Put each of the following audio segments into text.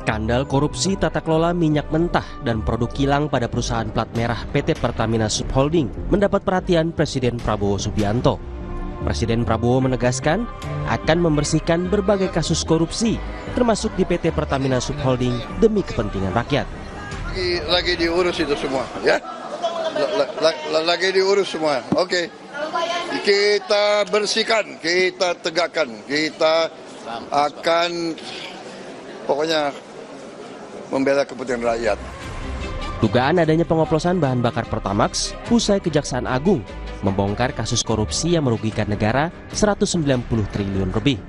Skandal korupsi tata kelola minyak mentah dan produk kilang pada perusahaan plat merah PT Pertamina Subholding mendapat perhatian Presiden Prabowo Subianto. Presiden Prabowo menegaskan akan membersihkan berbagai kasus korupsi, termasuk di PT Pertamina Subholding demi kepentingan rakyat. Lagi diurus itu semua, ya? Lagi diurus semua, oke. Kita bersihkan, kita tegakkan, kita akan pokoknya membela kepentingan rakyat. Dugaan adanya pengoplosan bahan bakar Pertamax usai Kejaksaan Agung membongkar kasus korupsi yang merugikan negara 190 triliun lebih.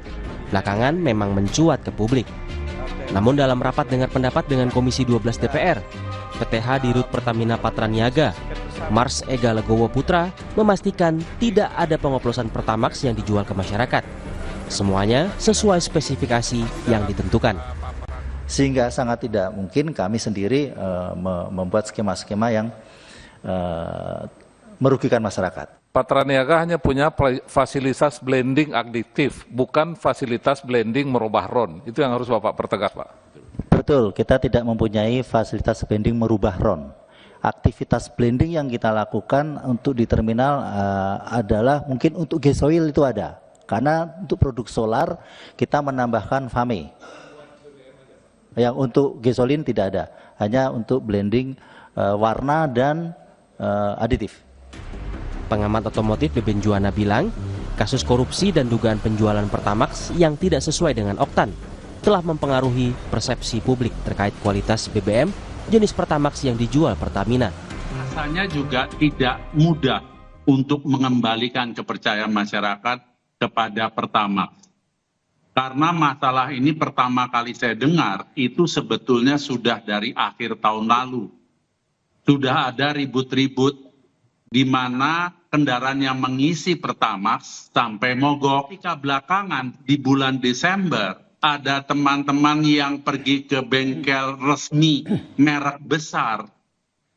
Belakangan memang mencuat ke publik. Namun dalam rapat dengar pendapat dengan Komisi 12 DPR, PTH Dirut Pertamina Patraniaga, Mars Ega Legowo Putra, memastikan tidak ada pengoplosan Pertamax yang dijual ke masyarakat. Semuanya sesuai spesifikasi yang ditentukan. Sehingga sangat tidak mungkin kami sendiri membuat skema-skema yang merugikan masyarakat. Patraniaga hanya punya fasilitas blending additif, bukan fasilitas blending merubah RON. Itu yang harus Bapak pertegas, Pak. Betul, kita tidak mempunyai fasilitas blending merubah RON. Aktivitas blending yang kita lakukan untuk di terminal adalah mungkin untuk gasoil itu ada. Karena untuk produk solar kita menambahkan FAME. Yang untuk gasolin tidak ada, hanya untuk blending warna dan aditif. Pengamat otomotif Beben Juwana bilang, kasus korupsi dan dugaan penjualan Pertamax yang tidak sesuai dengan oktan telah mempengaruhi persepsi publik terkait kualitas BBM jenis Pertamax yang dijual Pertamina. Rasanya juga tidak mudah untuk mengembalikan kepercayaan masyarakat kepada Pertamax. Karena masalah ini pertama kali saya dengar itu sebetulnya sudah dari akhir tahun lalu. Sudah ada ribut-ribut di mana kendaraan yang mengisi Pertamax sampai mogok. Ketika belakangan di bulan Desember ada teman-teman yang pergi ke bengkel resmi merek besar.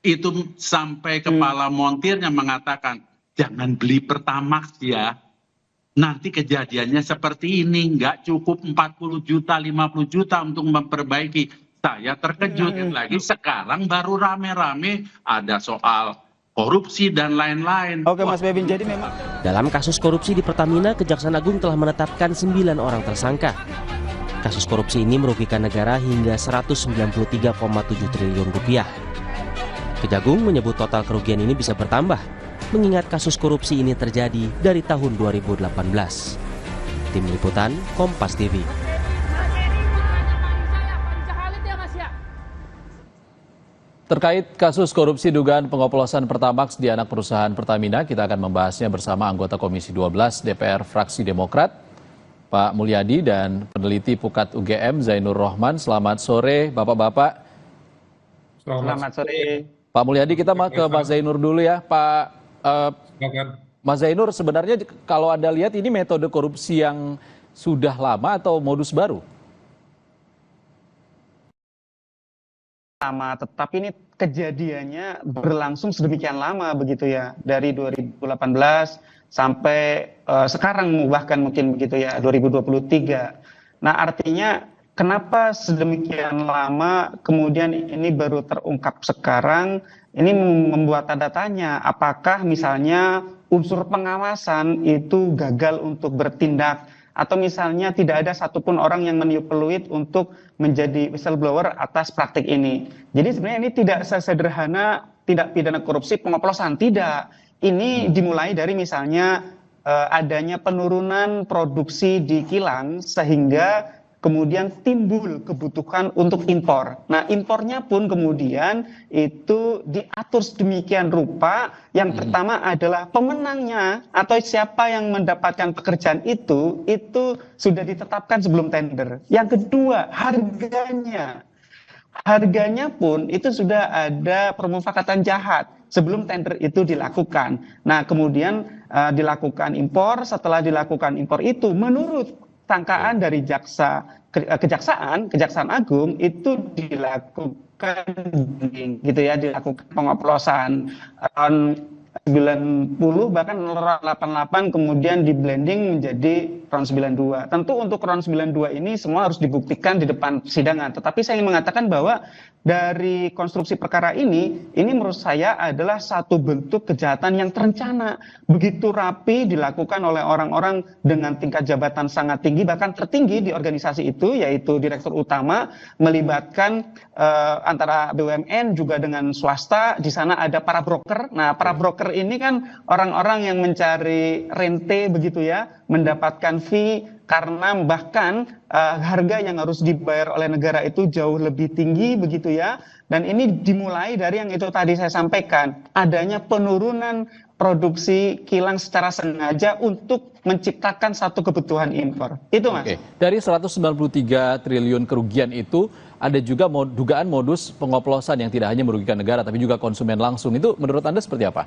Itu sampai kepala montirnya mengatakan, jangan beli Pertamax ya. Nanti kejadiannya seperti ini, nggak cukup 40 juta, 50 juta untuk memperbaiki. Saya terkejut lagi, sekarang baru rame-rame ada soal korupsi dan lain-lain. Oke Mas Bebin, jadi memang dalam kasus korupsi di Pertamina, Kejaksaan Agung telah menetapkan 9 orang tersangka. Kasus korupsi ini merugikan negara hingga 193,7 triliun rupiah. Kejagung menyebut total kerugian ini bisa bertambah, mengingat kasus korupsi ini terjadi dari tahun 2018. Tim Liputan, Kompas TV. Terkait kasus korupsi dugaan pengoplosan Pertamax di anak perusahaan Pertamina, kita akan membahasnya bersama anggota Komisi 12 DPR fraksi Demokrat, Pak Mulyadi, dan peneliti Pukat UGM Zainur Rohman. Selamat sore Bapak-Bapak. selamat sore. Pak Mulyadi, kita ke Mas Zainur dulu ya. Pak Mas Zainur, sebenarnya kalau Anda lihat ini metode korupsi yang sudah lama atau modus baru? Lama, tetapi ini kejadiannya berlangsung sedemikian lama begitu ya, dari 2018 sampai sekarang bahkan mungkin begitu ya, 2023. Nah artinya kenapa sedemikian lama kemudian ini baru terungkap sekarang? Ini membuat tanda tanya, apakah misalnya unsur pengawasan itu gagal untuk bertindak, atau misalnya tidak ada satupun orang yang meniup peluit untuk menjadi whistleblower atas praktik ini. Jadi sebenarnya ini tidak sesederhana tindak pidana korupsi pengoplosan, tidak. Ini dimulai dari misalnya adanya penurunan produksi di kilang sehingga kemudian timbul kebutuhan untuk impor. Nah, impornya pun kemudian itu diatur sedemikian rupa. Yang pertama adalah pemenangnya atau siapa yang mendapatkan pekerjaan itu sudah ditetapkan sebelum tender. Yang kedua, harganya. Harganya pun itu sudah ada permufakatan jahat sebelum tender itu dilakukan. Nah, kemudian dilakukan impor. Setelah dilakukan impor itu, menurut sangkaan dari Kejaksaan Agung itu dilakukan gitu ya, dilakukan pengoplosan 90 bahkan RON 88 kemudian di blending menjadi RON 92. Tentu untuk RON 92 ini semua harus dibuktikan di depan persidangan. Tetapi saya ingin mengatakan bahwa dari konstruksi perkara ini menurut saya adalah satu bentuk kejahatan yang terencana. Begitu rapi dilakukan oleh orang-orang dengan tingkat jabatan sangat tinggi, bahkan tertinggi di organisasi itu, yaitu Direktur Utama, melibatkan antara BUMN juga dengan swasta. Di sana ada para broker. Nah, para broker ini kan orang-orang yang mencari rente begitu ya, mendapatkan fee karena bahkan harga yang harus dibayar oleh negara itu jauh lebih tinggi begitu ya. Dan ini dimulai dari yang itu tadi saya sampaikan, adanya penurunan produksi kilang secara sengaja untuk menciptakan satu kebutuhan impor. Itu Mas. Oke. Dari 193 triliun kerugian itu ada juga dugaan modus pengoplosan yang tidak hanya merugikan negara tapi juga konsumen langsung. Itu menurut Anda seperti apa?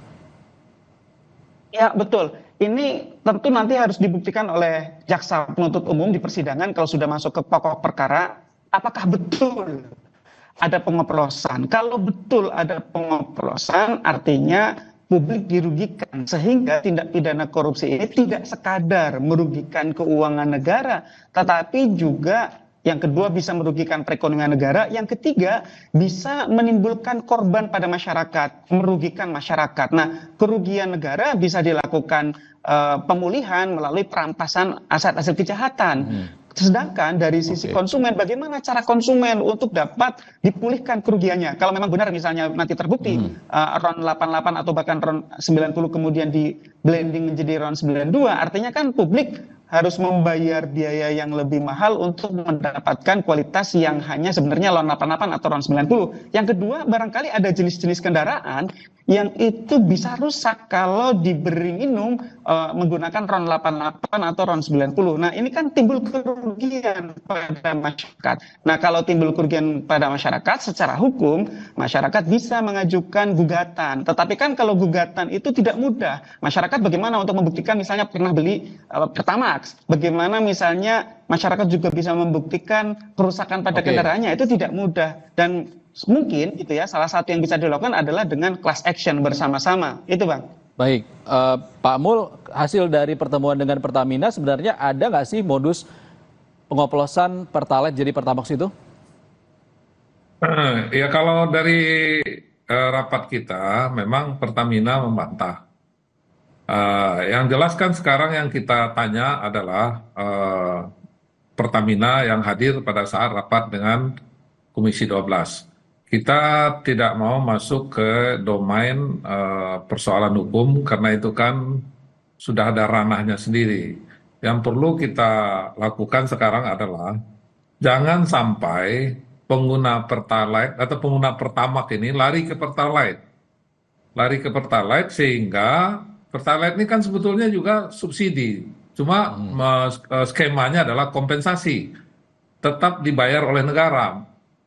Ya betul, ini tentu nanti harus dibuktikan oleh jaksa penuntut umum di persidangan kalau sudah masuk ke pokok perkara, apakah betul ada pengoplosan. Kalau betul ada pengoplosan artinya publik dirugikan, sehingga tindak pidana korupsi ini tidak sekadar merugikan keuangan negara, tetapi juga yang kedua bisa merugikan perekonomian negara, yang ketiga bisa menimbulkan korban pada masyarakat, merugikan masyarakat. Nah, kerugian negara bisa dilakukan pemulihan melalui perampasan aset-aset kejahatan. Sedangkan dari sisi konsumen, bagaimana cara konsumen untuk dapat dipulihkan kerugiannya? Kalau memang benar misalnya nanti terbukti RON 88 atau bahkan RON 90 kemudian di blending menjadi RON 92, artinya kan publik harus membayar biaya yang lebih mahal untuk mendapatkan kualitas yang hanya sebenarnya RON 88 atau RON 90. Yang kedua, barangkali ada jenis-jenis kendaraan yang itu bisa rusak kalau diberi minum menggunakan RON 88 atau RON 90. Nah, ini kan timbul kerugian pada masyarakat. Nah, kalau timbul kerugian pada masyarakat, secara hukum, masyarakat bisa mengajukan gugatan. Tetapi kan kalau gugatan itu tidak mudah. Masyarakat bagaimana untuk membuktikan misalnya pernah beli Pertamax? Bagaimana misalnya masyarakat juga bisa membuktikan kerusakan pada kendaraannya? Itu tidak mudah. Dan mungkin gitu ya, salah satu yang bisa dilakukan adalah dengan class action bersama-sama. Itu Bang. Baik, Pak Mul, hasil dari pertemuan dengan Pertamina sebenarnya ada nggak sih modus pengoplosan Pertalite jadi Pertamax itu? Ya kalau dari rapat kita memang Pertamina membantah. Yang jelas kan sekarang yang kita tanya adalah Pertamina yang hadir pada saat rapat dengan Komisi 12. Kita tidak mau masuk ke domain persoalan hukum karena itu kan sudah ada ranahnya sendiri. Yang perlu kita lakukan sekarang adalah jangan sampai pengguna Pertalite atau pengguna Pertamax ini lari ke Pertalite. Lari ke Pertalite sehingga Pertalite ini kan sebetulnya juga subsidi. Cuma skemanya adalah kompensasi. Tetap dibayar oleh negara.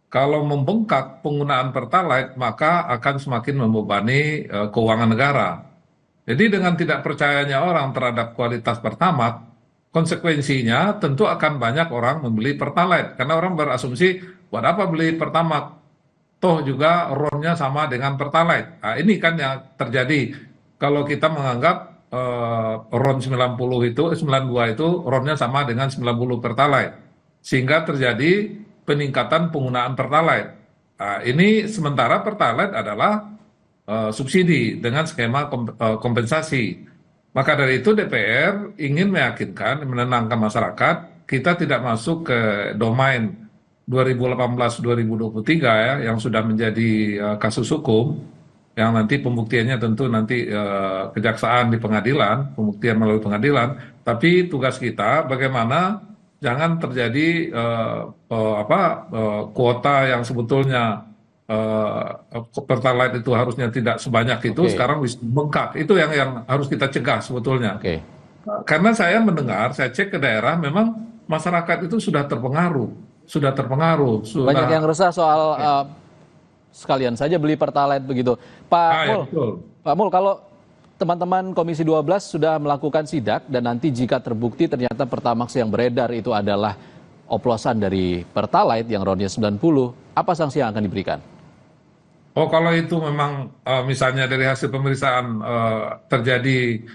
Kalau membengkak penggunaan Pertalite, maka akan semakin membebani keuangan negara. Jadi dengan tidak percayanya orang terhadap kualitas Pertamax, konsekuensinya tentu akan banyak orang membeli Pertalite. Karena orang berasumsi, buat apa beli Pertamax? Toh juga RON-nya sama dengan Pertalite. Nah, ini kan yang terjadi kalau kita menganggap RON 92 itu RON-nya sama dengan 90 Pertalite. Sehingga terjadi peningkatan penggunaan Pertalite. Nah, ini sementara Pertalite adalah subsidi dengan skema kompensasi. Maka dari itu DPR ingin meyakinkan, menenangkan masyarakat, kita tidak masuk ke domain 2018-2023 ya, yang sudah menjadi kasus hukum, yang nanti pembuktiannya tentu nanti kejaksaan di pengadilan, pembuktian melalui pengadilan. Tapi tugas kita bagaimana jangan terjadi kuota yang sebetulnya Pertalite itu harusnya tidak sebanyak itu, sekarang bengkak. Itu yang harus kita cegah sebetulnya. Karena saya mendengar, saya cek ke daerah, memang masyarakat itu sudah terpengaruh. Banyak yang resah soal sekalian saja beli Pertalite begitu. Pak Mul, kalau teman-teman Komisi 12 sudah melakukan sidak dan nanti jika terbukti ternyata Pertamax yang beredar itu adalah oplosan dari Pertalite yang RON-nya 90, apa sanksi yang akan diberikan? Oh, kalau itu memang misalnya dari hasil pemeriksaan terjadi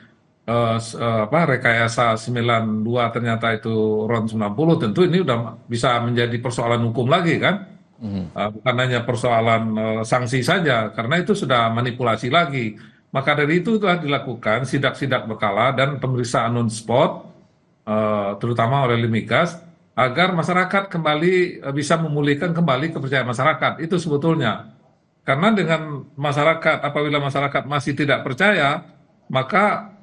rekayasa 92 ternyata itu RON 90, tentu ini udah bisa menjadi persoalan hukum lagi kan? Bukan hanya persoalan sanksi saja, karena itu sudah manipulasi lagi. Maka dari itu telah dilakukan sidak-sidak berkala dan pemeriksaan on spot, terutama oleh Limigas, agar masyarakat kembali bisa memulihkan kembali kepercayaan masyarakat. Itu sebetulnya. Karena dengan masyarakat, apabila masyarakat masih tidak percaya, maka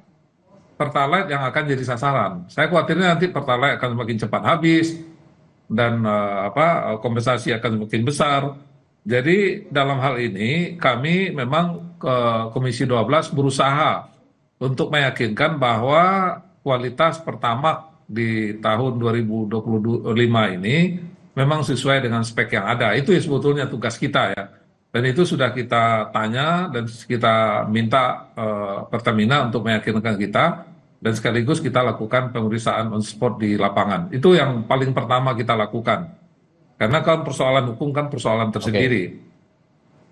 Pertalite yang akan jadi sasaran. Saya khawatirnya nanti Pertalite akan semakin cepat habis dan kompensasi akan semakin besar. Jadi dalam hal ini kami memang Komisi 12 berusaha untuk meyakinkan bahwa kualitas Pertamax di tahun 2025 ini memang sesuai dengan spek yang ada. Itu sebetulnya tugas kita ya. Dan itu sudah kita tanya dan kita minta Pertamina untuk meyakinkan kita, dan sekaligus kita lakukan pemeriksaan on spot di lapangan. Itu yang paling pertama kita lakukan. Karena kan persoalan hukum kan persoalan tersendiri.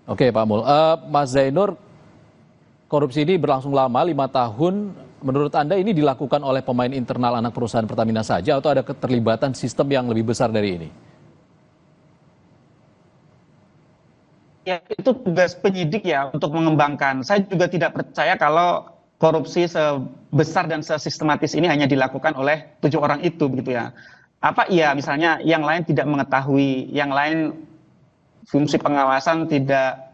Oke, Pak Mul. Mas Zainur, korupsi ini berlangsung lama, 5 tahun. Menurut Anda ini dilakukan oleh pemain internal anak perusahaan Pertamina saja atau ada keterlibatan sistem yang lebih besar dari ini? Ya, itu tugas penyidik ya untuk mengembangkan. Saya juga tidak percaya kalau korupsi sebesar dan sesistematis ini hanya dilakukan oleh 7 orang itu begitu ya. Apa iya misalnya yang lain tidak mengetahui, yang lain fungsi pengawasan tidak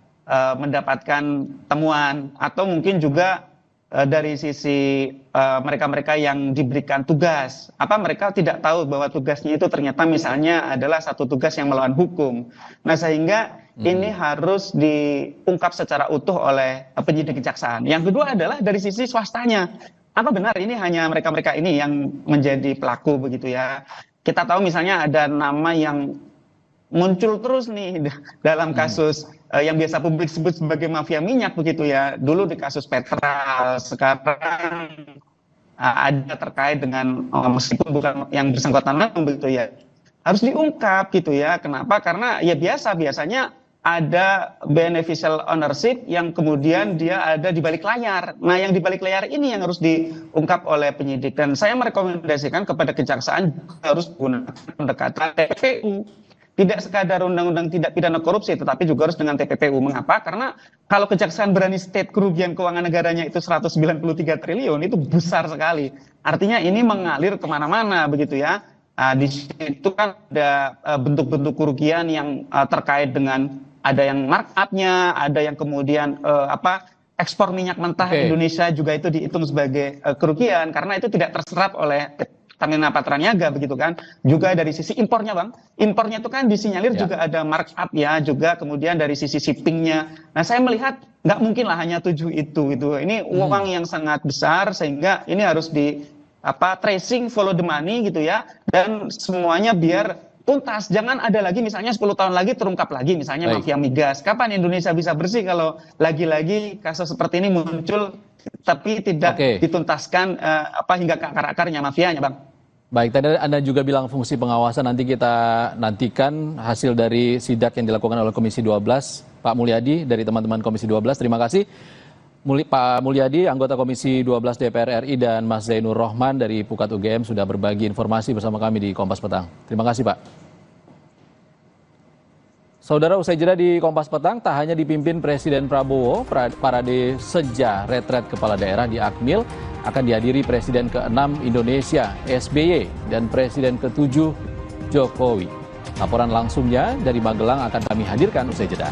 mendapatkan temuan, atau mungkin juga dari sisi mereka-mereka yang diberikan tugas, apa mereka tidak tahu bahwa tugasnya itu ternyata misalnya adalah satu tugas yang melawan hukum. Nah, sehingga ini harus diungkap secara utuh oleh penyidik kejaksaan. Yang kedua adalah dari sisi swastanya. Apa benar ini hanya mereka-mereka ini yang menjadi pelaku begitu ya? Kita tahu misalnya ada nama yang muncul terus nih dalam kasus yang biasa publik sebut sebagai mafia minyak begitu ya. Dulu di kasus Petra, sekarang ada terkait dengan meskipun bukan yang bersangkutan begitu ya. Harus diungkap gitu ya. Kenapa? Karena ya biasanya ada beneficial ownership yang kemudian dia ada di balik layar. Nah, yang di balik layar ini yang harus diungkap oleh penyidik. Dan saya merekomendasikan kepada kejaksaan harus menggunakan pendekatan TPPU. Tidak sekadar undang-undang tidak pidana korupsi, tetapi juga harus dengan TPPU. Mengapa? Karena kalau kejaksaan berani state kerugian keuangan negaranya itu 193 triliun, itu besar sekali. Artinya ini mengalir kemana-mana begitu ya. Di situ kan ada bentuk-bentuk kerugian yang terkait dengan ada yang markup-nya, ada yang kemudian ekspor minyak mentah Indonesia juga itu dihitung sebagai kerugian karena itu tidak terserap oleh Pertamina Patraniaga begitu kan. Juga dari sisi impornya Bang, impornya itu kan disinyalir juga ada markup ya, juga kemudian dari sisi shippingnya. Nah, saya melihat nggak mungkin lah hanya 7 itu gitu. Ini uang yang sangat besar sehingga ini harus tracing, follow the money gitu ya, dan semuanya biar tuntas. Jangan ada lagi misalnya 10 tahun lagi terungkap lagi misalnya mafia migas. Kapan Indonesia bisa bersih kalau lagi-lagi kasus seperti ini muncul tapi tidak dituntaskan hingga ke akar-akarnya mafianya, Bang. Baik, tadi Anda juga bilang fungsi pengawasan, nanti kita nantikan hasil dari sidak yang dilakukan oleh Komisi 12. Pak Mulyadi dari teman-teman Komisi 12, terima kasih. Pak Mulyadi, anggota Komisi 12 DPR RI, dan Mas Zainur Rohman dari Pukat UGM sudah berbagi informasi bersama kami di Kompas Petang. Terima kasih, Pak. Saudara, usai jeda di Kompas Petang, tak hanya dipimpin Presiden Prabowo, parade seja retret kepala daerah di Akmil akan dihadiri Presiden ke-6 Indonesia, SBY, dan Presiden ke-7 Jokowi. Laporan langsungnya dari Magelang akan kami hadirkan usai jeda.